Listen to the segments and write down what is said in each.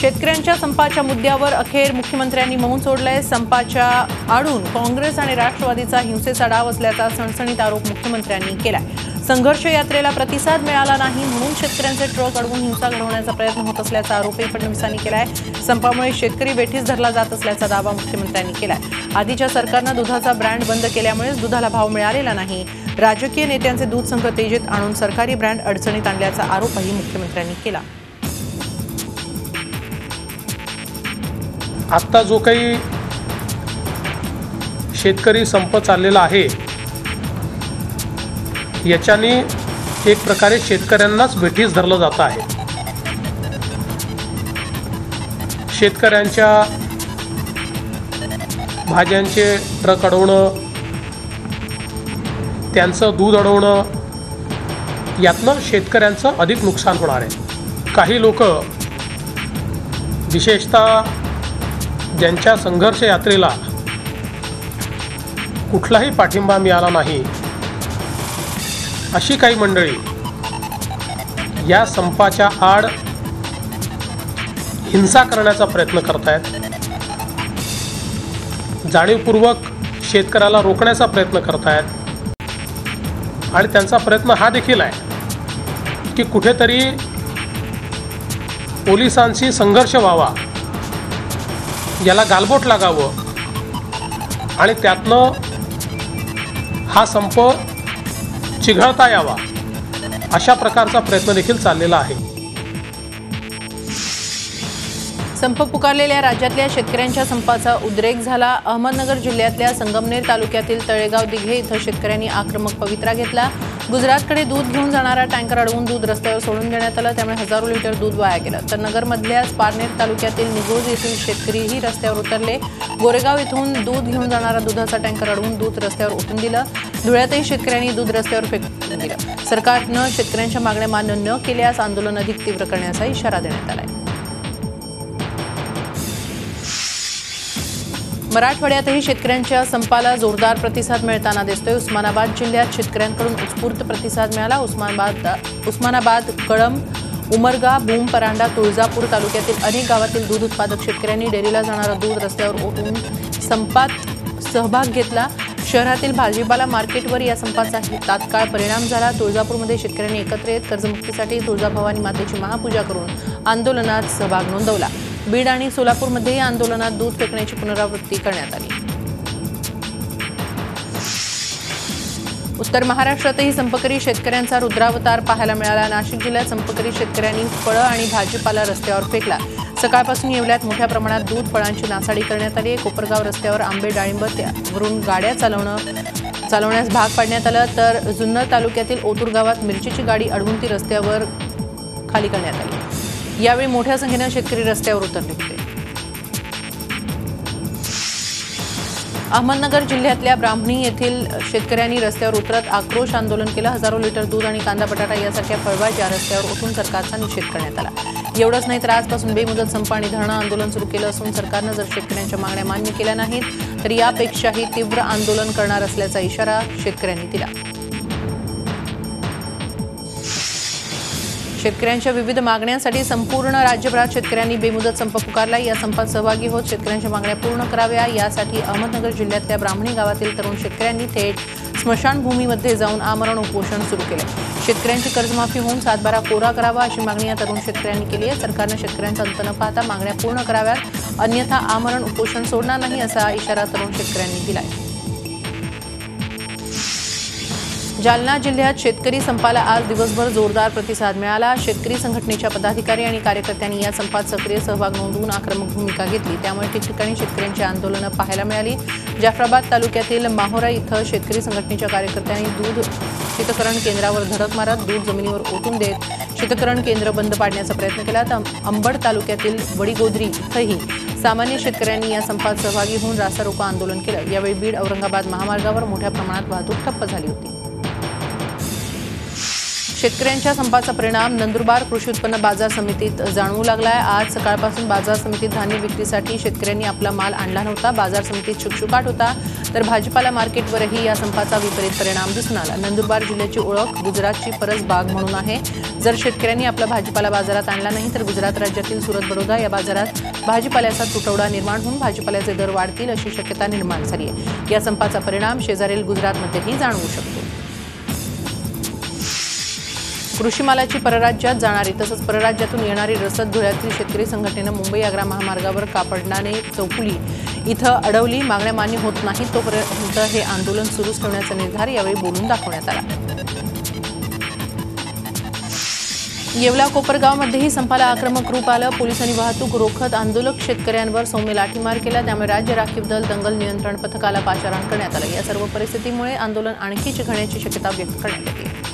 शेतकऱ्यांच्या संपाच्या मुद्द्यावर अखेर मुख्यमंत्र्यांनी मौन सोडलंय। संपाच्या आडून काँग्रेस आणि राष्ट्रवादीचा हिंसेचा डाव असल्याचा सणसणीत आरोप मुख्यमंत्र्यांनी केलाय। संघर्ष यात्रेला प्रतिसाद मिळाला नाही म्हणून शेतकऱ्यांचे ट्रक अडवून हिंसा घडवण्याचा प्रयत्न होत असल्याचा आरोपही फडणवीसांनी केलाय। संपामुळे शेतकरी वेठीस धरला जात असल्याचा दावा मुख्यमंत्र्यांनी केलाय। आधीच्या सरकारनं दुधाचा ब्रँड बंद केल्यामुळे दुधाला भाव मिळालेला नाही। राजकीय नेत्यांचे दूध संघ तेजीत आणून सरकारी ब्रँड अडचणीत आणल्याचा आरोपही मुख्यमंत्र्यांनी केला। आता जो काही शेतकरी संप चाललेला आहे याच्याने एक प्रकारे शेतकऱ्यांनाच वेठीस धरलं जात आहे। शेतकऱ्यांच्या भाज्यांचे ट्रक अडवणं, त्यांचं दूध अडवणं, यातनं शेतकऱ्यांचं अधिक नुकसान होणार आहे। काही लोक विशेषतः ज्यांच्या संघर्ष यात्रेला कुठलाही पाठिंबा मिळाला नाही अशी काही मंडळी या संपाच्या आड हिंसा करण्याचा प्रयत्न करत आहेत। जाणीवपूर्वक शेतकऱ्याला रोखण्याचा प्रयत्न करत आहेत आणि त्यांचा प्रयत्न हा देखील आहे की कुठेतरी पोलिसांशी संघर्ष व्हावा, याला गालबोट लागावं आणि त्यातनं हा संप चिघळता यावा, अशा प्रकारचा प्रयत्न देखील चाललेला आहे। संप पुकारलेल्या राज्यातल्या शेतकऱ्यांच्या संपाचा उद्रेक झाला। अहमदनगर जिल्ह्यातल्या संगमनेर तालुक्यातील तळेगाव दिघे इथं शेतकऱ्यांनी आक्रमक पवित्रा घेतला। गुजरातकडे दूध घेऊन जाणारा टँकर अडवून दूध रस्त्यावर सोडून देण्यात आलं, त्यामुळे हजारो लिटर दूध वाया गेलं। तर नगरमधल्या पारनेर तालुक्यातील निगोज येथील शेतकरीही रस्त्यावर उतरले। गोरेगाव इथून दूध घेऊन जाणारा दुधाचा टँकर अडवून दूध रस्त्यावर ओतून दिलं। धुळ्यातही शेतकऱ्यांनी दूध रस्त्यावर फेकून दिलं। सरकारनं शेतकऱ्यांच्या मागण्या मान्य न केल्यास आंदोलन अधिक तीव्र करण्याचा इशारा देण्यात आलाय। मराठवाड्यातही शेतकऱ्यांच्या संपाला जोरदार प्रतिसाद मिळताना दिसतोय। उस्मानाबाद जिल्ह्यात शेतकऱ्यांकडून उत्स्फूर्त प्रतिसाद मिळाला। उस्मानाबाद, कळंब, उमरगा, भूम, परांडा, तुळजापूर तालुक्यातील अनेक गावातील दूध उत्पादक शेतकऱ्यांनी डेअरीला जाणारं दूध रस्त्यावर ओतून संपात सहभाग घेतला। शहरातील भाजीपाला मार्केटवर या संपाचा तात्काळ परिणाम झाला। तुळजापूरमध्ये शेतकऱ्यांनी एकत्र येत कर्जमुक्तीसाठी तुळजाभवानी मातेची महापूजा करून आंदोलनात सहभाग नोंदवला। बीड आणि सोलापूरमध्येही आंदोलनात दूध फेकण्याची पुनरावृत्ती करण्यात आली। उत्तर महाराष्ट्रातही संपकरी शेतकऱ्यांचा रुद्रावतार पाहायला मिळाला। नाशिक जिल्ह्यात संपकरी शेतकऱ्यांनी फळं आणि भाजीपाला रस्त्यावर फेकला। सकाळपासून येवल्यात मोठ्या प्रमाणात दूध फळांची नासाडी करण्यात आली। कोपरगाव रस्त्यावर आंबे, डाळिंब त्यावरून गाड्या चालवण्यास भाग पाडण्यात आलं। तर जुन्नर तालुक्यातील ओतूर गावात मिरचीची गाडी अडवून ती रस्त्यावर खाली करण्यात आली। यावेळी मोठ्या संख्येने शेतकरी रस्त्यावर उतरले होते। अहमदनगर जिल्ह्यातल्या ब्राह्मणी येथील शेतकऱ्यांनी रस्त्यावर उतरत आक्रोश आंदोलन केलं। हजारो लिटर दूध आणि कांदा बटाटा यासारख्या फळभाज्या रस्त्यावर ओतून सरकारचा निषेध करण्यात आला। एवढंच नाही तर आजपासून बेमुदत संप आणि धरणं आंदोलन सुरू केलं असून सरकारनं जर शेतकऱ्यांच्या मागण्या मान्य केल्या नाहीत तर यापेक्षाही तीव्र आंदोलन करणार असल्याचा इशारा शेतकऱ्यांनी दिला। शेतकऱ्यांच्या विविध मागण्यांसाठी संपूर्ण राज्यभरात शेतकऱ्यांनी बेमुदत संप पुकारला। या संपात सहभागी होत शेतकऱ्यांच्या मागण्या पूर्ण कराव्या यासाठी अहमदनगर जिल्ह्यातल्या ब्राह्मणी गावातील तरुण शेतकऱ्यांनी थेट स्मशानभूमीमध्ये जाऊन आमरण उपोषण सुरू केले। शेतकऱ्यांची कर्जमाफी होऊन सातबारा कोरा करावा अशी मागणी या तरुण शेतकऱ्यांनी केली आहे। सरकारनं शेतकऱ्यांचा अंत न पाहता मागण्या पूर्ण कराव्यात, अन्यथा आमरण उपोषण सोडणार नाही असा इशारा तरुण शेतकऱ्यांनी दिलाय। जालना जिल्ह्यात शेतकरी संपाला आज दिवसभर जोरदार प्रतिसाद मिळाला। शेतकरी संघटनेच्या पदाधिकारी आणि कार्यकर्त्यांनी या संपात सक्रिय सहभाग नोंदवून आक्रमक भूमिका घेतली, त्यामुळे ठिकठिकाणी शेतकऱ्यांची आंदोलनं पाहायला मिळाली। जाफराबाद तालुक्यातील माहोरा इथं शेतकरी संघटनेच्या कार्यकर्त्यांनी दूध शीतकरण केंद्रावर धडक मारत दूध जमिनीवर ओतून देत शीतकरण केंद्र बंद पाडण्याचा प्रयत्न केला। तर अंबड तालुक्यातील वडीगोद्री इथंही सामान्य शेतकऱ्यांनी या संपात सहभागी होऊन रास्तारोको आंदोलन केलं। यावेळी बीड औरंगाबाद महामार्गावर मोठ्या प्रमाणात वाहतूक ठप्प झाली होती। शेतकऱ्यांच्या संपाचा परिणाम नंदुरबार कृषी उत्पन्न बाजार समितीत जाणवू लागलाय। आज सकाळपासून बाजार समितीत धान्य विक्रीसाठी शेतकऱ्यांनी आपला माल आणला नव्हता। बाजार समितीत शुकशुकाट होता, तर भाजीपाला मार्केटवरही या संपाचा विपरीत परिणाम दिसून आला। नंदुरबार जिल्ह्याची ओळख गुजरातची परसबाग म्हणून आहे। जर शेतकऱ्यांनी आपला भाजीपाला बाजारात आणला नाही तर गुजरात राज्यातील सुरत बडोदा या बाजारात भाजीपाल्याचा तुटवडा निर्माण होऊन भाजीपाल्याचे दर वाढतील अशी शक्यता निर्माण झाली आहे। या संपाचा परिणाम शेजारील गुजरातमध्येही जाणवू शकतो। कृषी मालाची परराज्यात जाणारी तसंच परराज्यातून येणारी रसद धुळ्यातील शेतकरी संघटनेनं मुंबई आग्रा महामार्गावर कापडनाने चौफुली इथं अडवली। मागण्या मान्य होत नाहीत तोपर्यंत हे आंदोलन सुरूच ठेवण्याचा निर्धार यावेळी बोलून दाखवण्यात आला। येवला कोपरगावमध्येही संपाला आक्रमक रूप आलं। पोलिसांनी वाहतूक रोखत आंदोलक शेतकऱ्यांवर सौम्य लाठीमार केला, त्यामुळे राज्य राखीव दल दंगल नियंत्रण पथकाला पाचारण करण्यात आलं। या सर्व परिस्थितीमुळे आंदोलन आणखी चिघळण्याची शक्यता व्यक्त करण्यात येते।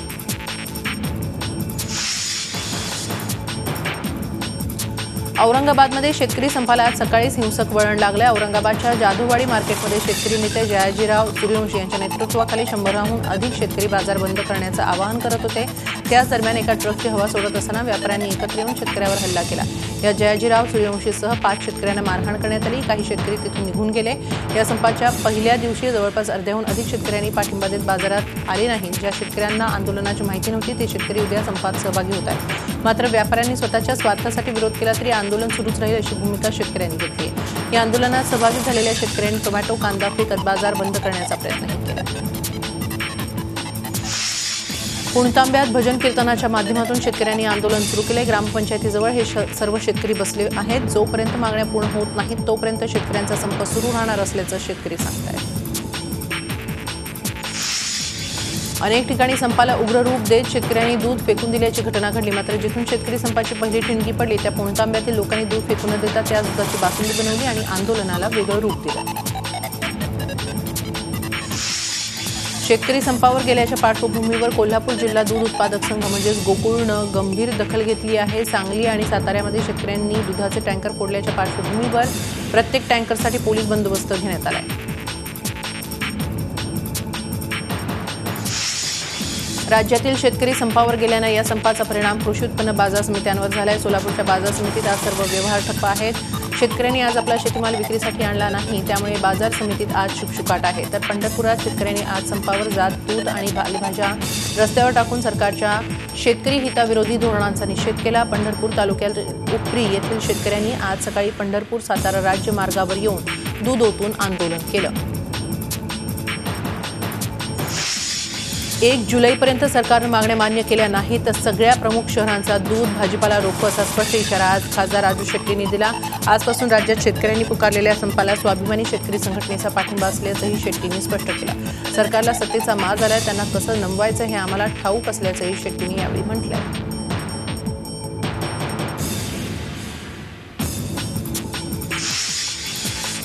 औरंगाबादमध्ये शेतकरी संपाला आज सकाळीच हिंसक वळण लागले। औरंगाबादच्या जाधववाडी मार्केटमध्ये शेतकरी नेते जयाजीराव सूर्यवंशी यांच्या नेतृत्वाखाली 100हून अधिक शेतकरी बाजार बंद करण्याचं आवाहन करत होते। त्याच दरम्यान एका ट्रकची हवा सोडत असताना व्यापाऱ्यांनी एकत्र येऊन शेतकऱ्यावर हल्ला केला। या जयाजीराव सूर्यवंशीसह 5 शेतकऱ्यांना मारहाण करण्यात आली। काही शेतकरी तिथून निघून गेले। या संपाच्या पहिल्या दिवशी जवळपास अर्ध्याहून अधिक शेतकऱ्यांनी पाठिंबा देत बाजारात आले नाही। ज्या शेतकऱ्यांना आंदोलनाची माहिती नव्हती ते शेतकरी उद्या संपात सहभागी होत आहेत। मात्र व्यापाऱ्यांनी स्वतःच्या स्वार्थासाठी विरोध केला तरी आंदोलन सुरूच राहील अशी भूमिका शेतकऱ्यांनी घेतली। या आंदोलनात सहभागी झालेल्या शेतकऱ्यांनी टोमॅटो कांदा फेकत बाजार बंद करण्याचा प्रयत्नही केला। पुणतांब्यात भजन कीर्तनाच्या माध्यमातून शेतकऱ्यांनी आंदोलन सुरू केले। ग्रामपंचायतीजवळ हे सर्व शेतकरी बसले आहेत। जोपर्यंत मागण्या पूर्ण होत नाहीत तोपर्यंत शेतकऱ्यांचा संप सुरू राहणार असल्याचं शेतकरी सांगतायत। अनेक ठिकाणी संपाला उग्र रूप देत शेतकऱ्यांनी दूध फेकून दिल्याची घटना घडली। मात्र जिथून शेतकरी संपाची पहिली ठिणगी पडली त्या पुणतांब्यातील लोकांनी दूध फेकून न देता त्या दुधाची बासुंदी बनवली आणि आंदोलनाला वेगळं रूप दिलं। शेतकरी संपावर गेल्याच्या पार्श्वभूमीवर कोल्हापूर जिल्हा दूध उत्पादक संघ म्हणजेच गोकुळनं गंभीर दखल घेतली आहे। सांगली आणि साताऱ्यामध्ये शेतकऱ्यांनी दुधाचे टँकर फोडल्याच्या पार्श्वभूमीवर प्रत्येक टँकरसाठी पोलीस बंदोबस्त घेण्यात आलाय। राज्यातील शेतकरी संपावर गेल्यानं या संपाचा परिणाम कृषी उत्पन्न बाजार समित्यांवर झालाय। सोलापूरच्या बाजार समितीत आज सर्व व्यवहार ठप्प आहेत। शेतकऱ्यांनी आज आपला शेतीमाल विक्रीसाठी आणला नाही, त्यामुळे बाजार समितीत आज शुकशुकाट आहे। तर पंढरपुरात शेतकऱ्यांनी आज संपावर जात दूध आणि पालेभाज्या रस्त्यावर टाकून सरकारच्या शेतकरी हिताविरोधी धोरणांचा निषेध केला। पंढरपूर तालुक्यात उपरी येथील शेतकऱ्यांनी आज सकाळी पंढरपूर सातारा राज्य मार्गावर येऊन दूध ओतून आंदोलन केलं। 1 जुलैपर्यंत सरकारनं मागण्या मान्य केल्या नाहीत तर सगळ्या प्रमुख शहरांचा दूध भाजीपाला रोखू असा स्पष्ट इशारा आज खासदार राजू शेट्टींनी दिला। आजपासून राज्यात शेतकऱ्यांनी पुकारलेल्या संपाला स्वाभिमानी शेतकरी संघटनेचा पाठिंबा असल्याचंही शेट्टींनी स्पष्ट केलं। सरकारला सत्तेचा माज आलाय, त्यांना कसं नमवायचं हे आम्हाला ठाऊक असल्याचंही शेट्टींनी यावेळी म्हटलंय।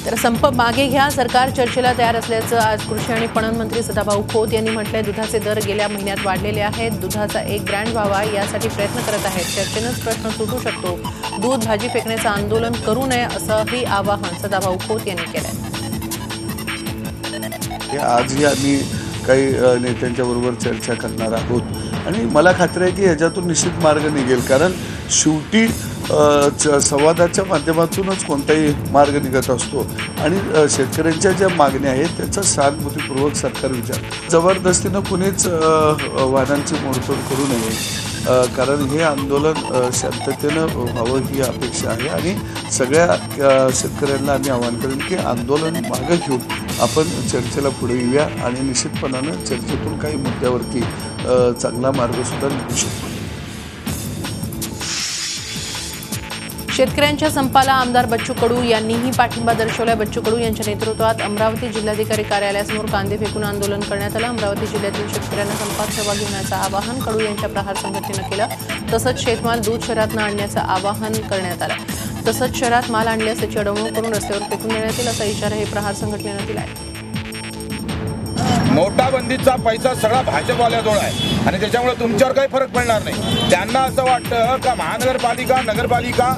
तर संप मागे घ्या, सरकार चर्चेला तयार असल्याचं आज कृषी आणि पणन मंत्री सदाभाऊ खोत यांनी म्हटलंय। दुधाचे दर गेल्या महिन्यात वाढलेले आहेत, दुधाचा एक ब्रँड व्हावा यासाठी प्रयत्न करत आहेत। चर्चेनंच प्रश्न सुटू शकतो। दूध भाजी फेकण्याचं आंदोलन करू नये असंही आवाहन सदाभाऊ खोत यांनी केलंय। आजही आम्ही काही नेत्यांच्या बरोबर चर्चा करणार आहोत आणि मला खात्री आहे की याच्यातून निश्चित मार्ग निघेल, कारण शेवटी संवादाच्या माध्यमातूनच कोणताही मार्ग निघत असतो आणि शेतकऱ्यांच्या ज्या मागण्या आहेत त्याचा सहानुभूतीपूर्वक सरकार विचार जबरदस्तीनं कुणीच वाहनांची मोडतोड करू नये, कारण हे आंदोलन शांततेनं व्हावं ही अपेक्षा आहे आणि सगळ्या शेतकऱ्यांना आम्ही आवाहन करेन की आंदोलन मागं घेऊन आपण चर्चेला पुढे येऊया आणि निश्चितपणानं चर्चेतून काही मुद्द्यावरती चांगला मार्गसुद्धा निघू शकतो। शेतकऱ्यांच्या संपाला आमदार बच्चू कडू यांनीही पाठिंबा दर्शवला। बच्चू कडू यांच्या नेतृत्वात अमरावती जिल्हाधिकारी कार्यालयासमोर कांदे फेकून आंदोलन करण्यात आलं। अमरावती जिल्ह्यातील शेतकऱ्यांना संपात सहभागी होण्याचं आवाहन कडू यांच्या प्रहार संघटनेनं केलं। तसंच शेतमाल दूध शहरात न आणण्याचं आवाहन करण्यात आलं। तसंच शहरात माल आणल्यास त्याची अडवणूक करून रस्त्यावर फेकून देण्यात येईल असा इशारा हे प्रहार संघटनेनं दिलाय। नोटाबंदीचा पैसा सगळा भाजपवाल्याजवळ आहे आणि त्याच्यामुळे तुमच्यावर काही फरक पडणार नाही। त्यांना असं वाटतं का महानगरपालिका नगरपालिका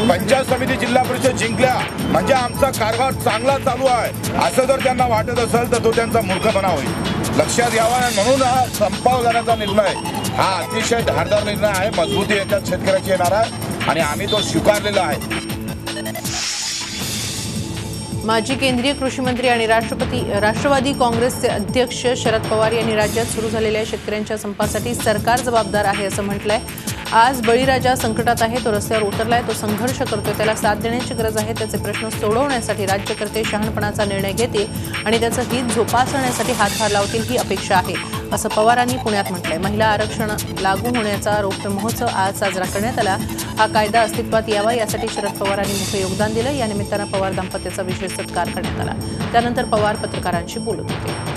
पंचायत समिती जिल्हा परिषद जिंकल्या म्हणजे आमचा कारभार चांगला चालू आहे असं जर त्यांना वाटत असेल तर तो त्यांचा मूर्खपणा होईल। लक्षात घ्यावा, म्हणून हा संपावर जाण्याचा निर्णय हा अतिशय धारदार निर्णय आहे. मजबूती याच्यात शेतकऱ्याची येणार आहे आणि आम्ही तो स्वीकारलेला आहे. माजी केंद्रीय कृषी मंत्री आणि राष्ट्रवादी काँग्रेसचे अध्यक्ष शरद पवार यांनी राज्यात सुरू झालेल्या शेतकऱ्यांच्या संपासाठी सरकार जबाबदार आहे असं म्हटलंय. आज बळीराजा संकटात आहे, तो रस्त्यावर उतरलाय, तो संघर्ष करतोय, त्याला साथ देण्याची गरज आहे. त्याचे प्रश्न सोडवण्यासाठी राज्यकर्ते शहाणपणाचा निर्णय घेतील आणि त्याचं हित जोपासण्यासाठी हातभार लावतील ही अपेक्षा आहे असं पवारांनी पुण्यात म्हटलंय. महिला आरक्षण लागू होण्याचा रौप्य महोत्सव आज साजरा करण्यात आला. हा कायदा अस्तित्वात यावा यासाठी शरद पवारांनी मोठं योगदान दिलं. या निमित्तानं पवार दाम्पत्याचा विशेष सत्कार करण्यात आला. त्यानंतर पवार पत्रकारांशी बोलत होते.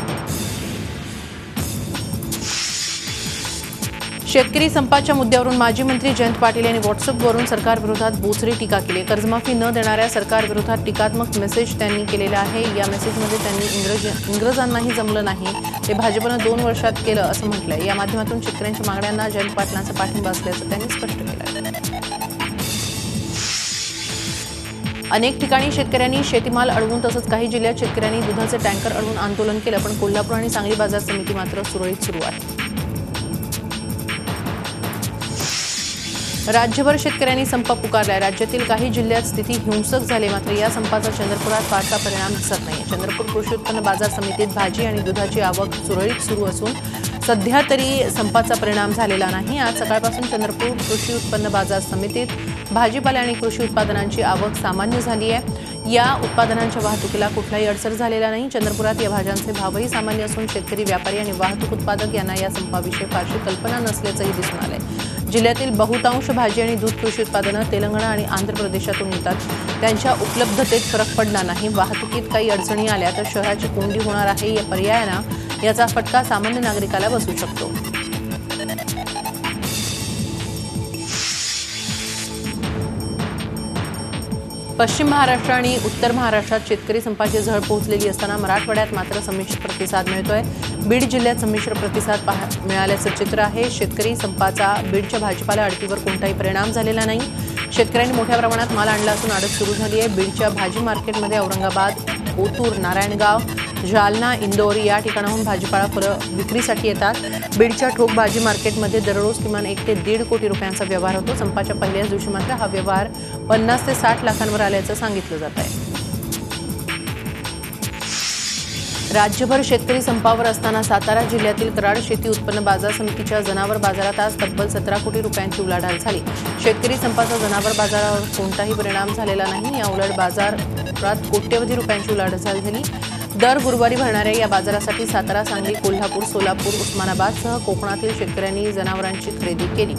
शेतकरी संपाच्या मुद्द्यावरून माजी मंत्री जयंत पाटील यांनी व्हॉट्सअपवरून सरकारविरोधात बोचरी टीका केली. कर्जमाफी न देणाऱ्या सरकारविरोधात टीकात्मक मेसेज त्यांनी केलेला आहे. या मेसेजमध्ये त्यांनी इंग्रजांनाही जमलं नाही, ते भाजपनं 2 वर्षात केलं असं म्हटलंय. या माध्यमातून शेतकऱ्यांच्या मागण्यांना जयंत पाटलांचा पाठिंबा असल्याचं त्यांनी स्पष्ट केलं. अनेक ठिकाणी शेतकऱ्यांनी शेतीमाल अडवून तसंच काही जिल्ह्यात शेतकऱ्यांनी दुधाचे टँकर अडवून आंदोलन केलं. पण कोल्हापूर आणि सांगली बाजार समिती मात्र सुरळीत सुरू आहे. राज्यभर शेतकऱ्यांनी संप पुकारलाय. राज्यातील काही जिल्ह्यात स्थिती हिंसक झाली, मात्र या संपाचा चंद्रपुरात फारसा परिणाम दिसत नाही. चंद्रपूर कृषी उत्पन्न बाजार समितीत भाजी आणि दुधाची आवक सुरळीत सुरू असून सध्या तरी संपाचा परिणाम झालेला नाही. आज सकाळपासून चंद्रपूर कृषी उत्पन्न बाजार समितीत भाजीपाला आणि कृषी उत्पादनांची आवक सामान्य झाली आहे. या उत्पादनांच्या वाहतुकीला कुठलाही अडचण झालेला नाही. चंद्रपुरात या भाज्यांचे भावही सामान्य असून शेतकरी, व्यापारी आणि वाहतूक उत्पादक यांना या संपाविषयी फारशी कल्पना नसल्याचंही दिसून आलंय. जिल्ह्यातील बहुतांश भाजी आणि दूध कृषी उत्पादनं तेलंगणा आणि आंध्र प्रदेशातून येतात. त्यांच्या उपलब्धतेत फरक पडणार नाही. वाहतुकीत काही अडचणी आल्या तर शहराची कोंडी होणार आहे. या पर्यायानं याचा फटका सामान्य नागरिकाला बसू शकतो. पश्चिम महाराष्ट्र आणि उत्तर महाराष्ट्रात शेतकरी संपाची झळ पोहोचलेली असताना मराठवाड्यात मात्र संमिश्र प्रतिसाद मिळतोय. बीड जिल्ह्यात संमिश्र प्रतिसाद मिळाल्याचं चित्र आहे. शेतकरी संपाचा बीडच्या भाजीपाला आडतीवर कोणताही परिणाम झालेला नाही. शेतकऱ्यांनी मोठ्या प्रमाणात माल आणला असून आडत सुरू झाली आहे. बीडच्या भाजी मार्केटमध्ये औरंगाबाद, ओतूर, नारायणगाव, जालना, इंदोर या ठिकाणाहून भाजीपाला फळं विक्रीसाठी येतात. बीडच्या ठोक भाजी मार्केटमध्ये दररोज किमान 1 ते 1.5 कोटी रुपयांचा व्यवहार होतो. संपाच्या पहिल्याच दिवशी मात्र हा व्यवहार 50 ते 60 लाखांवर आल्याचं सांगितलं जात आहे. राज्यभर शेतकरी संपावर असताना सातारा जिल्ह्यातील कराड शेती उत्पन्न बाजार समितीच्या जनावर बाजारात आज तब्बल 17 कोटी रुपयांची उलाढाल झाली. शेतकरी संपाचा जनावर बाजारावर कोणताही परिणाम झालेला नाही. या उलट बाजारात कोट्यवधी रुपयांची उलाढाल झाली. दर गुरुवारी भरणाऱ्या या बाजारासाठी सातारा, सांगली, कोल्हापूर, सोलापूर, उस्मानाबादसह कोकणातील शेतकऱ्यांनी जनावरांची खरेदी केली.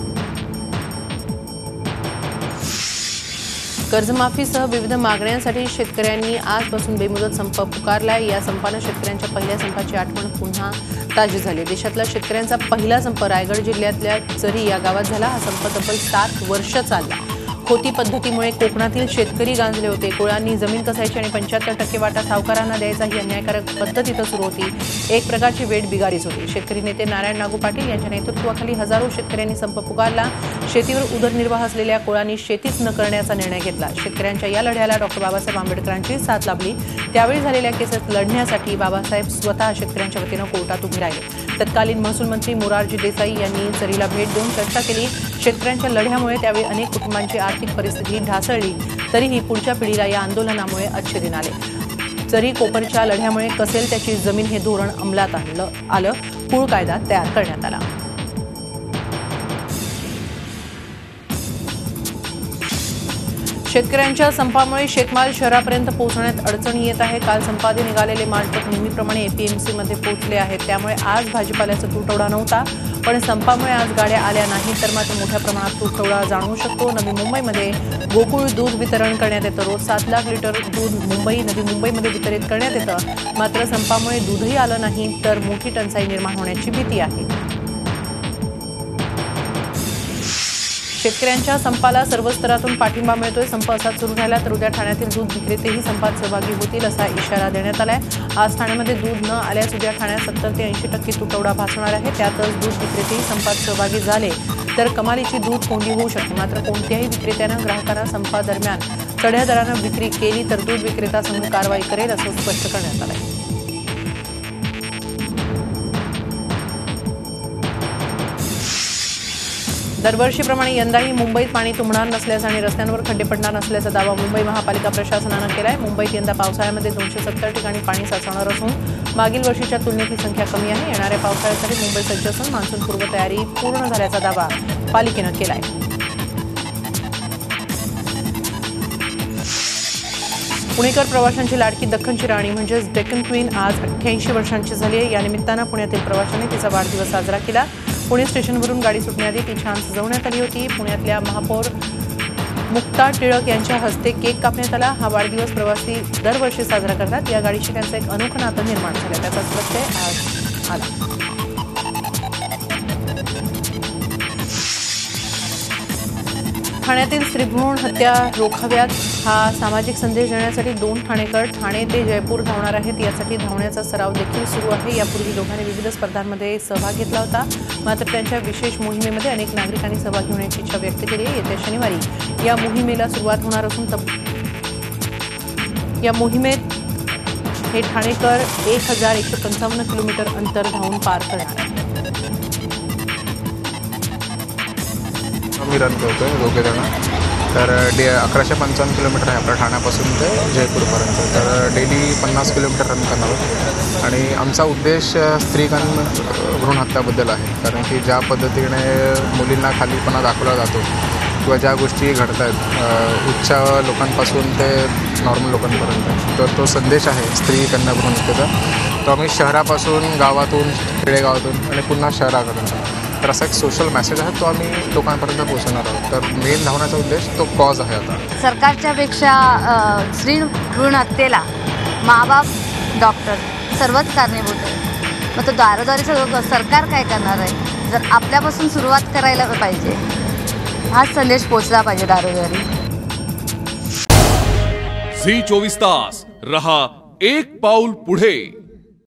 कर्जमाफीसह विविध मागण्यांसाठी शेतकऱ्यांनी आजपासून बेमुदत संप पुकारलाय. या संपानं शेतकऱ्यांच्या पहिल्या संपाची आठवण पुन्हा ताजी झाली. देशातला शेतकऱ्यांचा पहिला संप रायगड जिल्ह्यातल्या चरी या गावात झाला. हा संप तब्बल 7 वर्ष चालला. खोती पद्धतीमुळे कोकणातील शेतकरी गांजले होते. कोळ्यांनी जमीन कसायची आणि 75% वाटा सावकारांना द्यायचा ही अन्यायकारक पद्धत इथं सुरू होती. एक प्रकारची वेठ बिगारीच होती. शेतकरी नेते नारायण नागू पाटील यांच्या नेतृत्वाखाली हजारो शेतकऱ्यांनी संप पुकारला. शेतीवर उदरनिर्वाह असलेल्या कोळ्यांनी शेतीच न करण्याचा निर्णय घेतला. शेतकऱ्यांच्या या लढ्याला डॉक्टर बाबासाहेब आंबेडकरांची साथ लाभली. त्यावेळी झालेल्या केसेस लढण्यासाठी बाबासाहेब स्वतः शेतकऱ्यांच्या वतीनं कोर्टात उभे राहिले. तत्कालीन महसूल मंत्री मोरारजी देसाई यांनी चरीला भेट देऊन चर्चा केली. शेतकऱ्यांच्या लढ्यामुळे त्यावेळी अनेक कुटुंबांची आर्थिक परिस्थिती ढासळली. तरीही पुढच्या पिढीला या आंदोलनामुळे अच्छे दिन आले. चरी कोपरच्या लढ्यामुळे कसेल त्याची जमीन हे धोरण अंमलात आलं. कुळ कायदा तयार करण्यात आला. शेतकऱ्यांच्या संपामुळे शेतमाल शहरापर्यंत पोहोचण्यात अडचणी येत आहे. काल संपादी निघालेले माल ट्रक नेहमीप्रमाणे एपीएमसीमध्ये पोहोचले आहेत. त्यामुळे आज भाजीपाल्याचा तुटवडा नव्हता. पण संपामुळे आज गाड्या आल्या नाहीत तर मात्र मोठ्या प्रमाणात तुटवडा जाणवू शकतो. नवी मुंबईमध्ये गोकुळ दूध वितरण करण्यात येतं. रोज 7 लाख लिटर दूध नवी मुंबईमध्ये वितरित करण्यात येतं. मात्र संपामुळे दूधही आलं नाही तर मोठी टंचाई निर्माण होण्याची भीती आहे. शेतकऱ्यांच्या संपाला सर्व स्तरातून पाठिंबा मिळतोय. संप असाच सुरू राहिला तर उद्या ठाण्यातील दूध विक्रेतेही संपात सहभागी होतील असा इशारा देण्यात आलाय. आज ठाण्यामध्ये दूध न आल्यास उद्या ठाण्यात 70 ते 80% तुटवडा भासणार आहे. त्यातच दूध विक्रेतेही संपात सहभागी झाले तर कमालीची दूध कोंडी होऊ शकते. मात्र कोणत्याही विक्रेत्यानं ग्राहकांना संपादरम्यान चढ्या दरानं विक्री केली तर दूध विक्रेता संघ कारवाई करेल असं स्पष्ट करण्यात आलंय. दरवर्षीप्रमाणे यंदाही मुंबईत पाणी तुंबणार नसल्याचा आणि रस्त्यांवर खड्डे पडणार नसल्याचा दावा मुंबई महापालिका प्रशासनानं केला आहे. मुंबईत यंदा पावसाळ्यामध्ये 270 ठिकाणी पाणी साचणार असून मागील वर्षीच्या तुलनेत ही संख्या कमी आहे. येणाऱ्या पावसाळ्यासाठी मुंबई सज्ज असून मान्सून पूर्वतयारी पूर्ण झाल्याचा दावा पालिकेनं केला आहे. पुणेकर प्रवाशांची लाडकी दख्खनची राणी म्हणजेच डेक्कन क्वीन आज 88 वर्षांची झाली आहे. या निमित्तानं पुण्यातील प्रवाशांनी तिचा वाढदिवस साजरा केला. पुणे स्टेशनवरून गाडी सुटण्याआधी ती छान सजवण्यात आली होती. पुण्यातल्या महापौर मुक्ता टिळक यांच्या हस्ते केक कापण्यात आला. हा वाढदिवस प्रवासी दरवर्षी साजरा करतात. या गाडीशी त्यांचं एक अनोखं नातं निर्माण झालं, त्याचाच प्रत्यय आज आला. ठाण्यातील स्त्रीभ्रूण हत्या रोखाव्यात हा सामाजिक संदेश देण्यासाठी 2 ठाणेकर ठाणे ते जयपूर धावणार आहेत. यासाठी धावण्याचा सराव देखील सुरू आहे. यापूर्वी दोघांनी विविध स्पर्धांमध्ये सहभाग घेतला होता. मात्र त्यांच्या विशेष मोहिमेमध्ये अनेक नागरिकांनी सहभाग घेण्याची इच्छा व्यक्त केली आहे. येत्या शनिवारी या मोहिमेला सुरुवात होणार असून या मोहिमेत हे ठाणेकर 1155 किलोमीटर अंतर धावून पार करणार आहेत. मी रन करतो आहे दोघे जण. तर 1155 किलोमीटर आहे आपल्या ठाण्यापासून ते जयपूरपर्यंत. तर डेली 50 किलोमीटर रन करणार आहोत. आणि आमचा उद्देश स्त्रीकण भ्रूण हत्याबद्दल आहे. कारण की ज्या पद्धतीने मुलींना खालीपणा दाखवला जातो किंवा ज्या गोष्टी घडत आहेत उच्च लोकांपासून ते नॉर्मल लोकांपर्यंत, तर तो संदेश आहे स्त्री कन्या भ्रूण हत्येचा. तो आम्ही शहरापासून, गावातून, खेडेगावातून आणि पुन्हा शहरापर्यंत, तर असा एक सोशल मेसेज आहे तो आम्ही लोकांपर्यंत पोहोचवणार आहोत. तर मेन धावण्याचा उद्देश तो कॉज आहे. आता सरकारच्या पेक्षा स्त्री भ्रूण हत्येला माबाप, डॉक्टर सर्वच कारणीभूत आहे. मग तो दारोदारीचं सरकार काय करणार आहे? जर आपल्यापासून सुरुवात करायला पाहिजे. हाच संदेश पोचला पाहिजे दारोदारी. झी 24 तास रहा एक पाऊल पुढे.